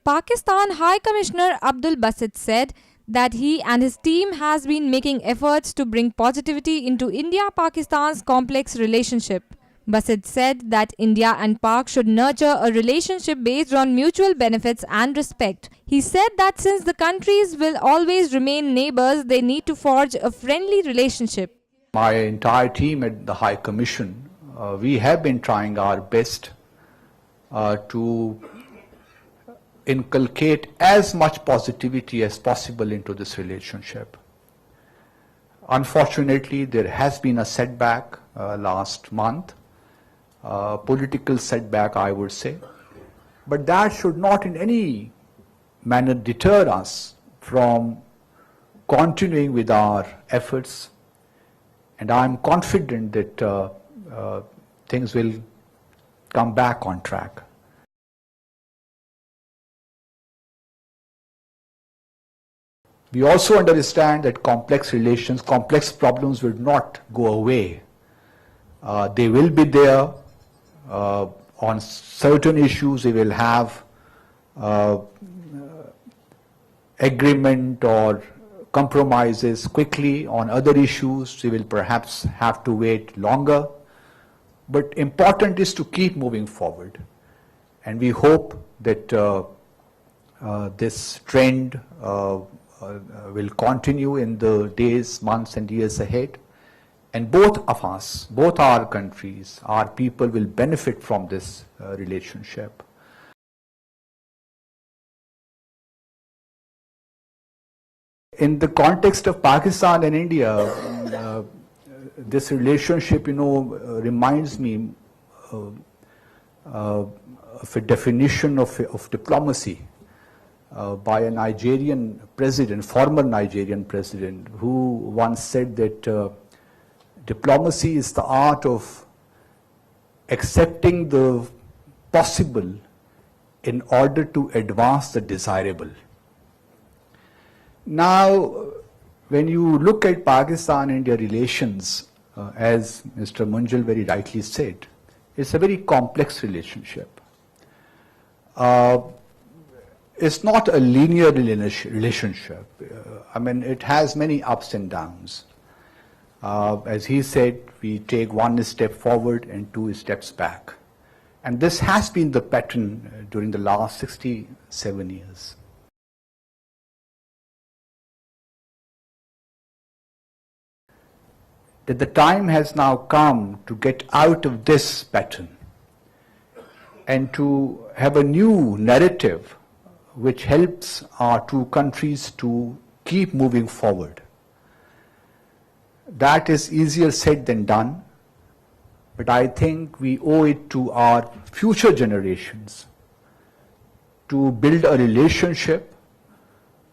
Pakistan High Commissioner Abdul Basit said that he and his team has been making efforts to bring positivity into India-Pakistan's complex relationship. Basit said that India and Pak should nurture a relationship based on mutual benefits and respect. He said that since the countries will always remain neighbors, they need to forge a friendly relationship. My entire team at the High Commission, we have been trying our best to inculcate as much positivity as possible into this relationship. Unfortunately, there has been a setback last month, political setback, I would say, but that should not in any manner deter us from continuing with our efforts, and I am confident that things will come back on track. We also understand that complex relations, complex problems will not go away. They will be there. On certain issues, we will have agreement or compromises quickly. On other issues, we will perhaps have to wait longer. But important is to keep moving forward. And we hope that this trend will continue in the days, months and years ahead. And both of us, both our countries, our people will benefit from this relationship. In the context of Pakistan and India, this relationship, reminds me of a definition of diplomacy by a Nigerian president, former Nigerian president, who once said that diplomacy is the art of accepting the possible in order to advance the desirable. Now, when you look at Pakistan-India relations, as Mr. Munjal very rightly said, it's a very complex relationship. It's not a linear relationship. It has many ups and downs. As he said, we take one step forward and 2 steps back. And this has been the pattern during the last 67 years. That the time has now come to get out of this pattern and to have a new narrative which helps our 2 countries to keep moving forward. That is easier said than done, but I think we owe it to our future generations to build a relationship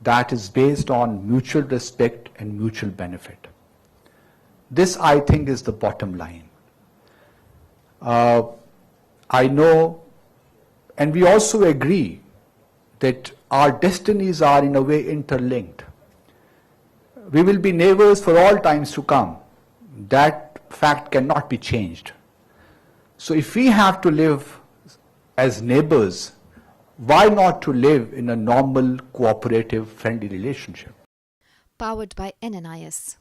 that is based on mutual respect and mutual benefit. This, I think, is the bottom line. I know, and we also agree, that our destinies are in a way interlinked. We will be neighbors for all times to come. That fact cannot be changed. So if we have to live as neighbors, why not to live in a normal, cooperative, friendly relationship? Powered by NNIS.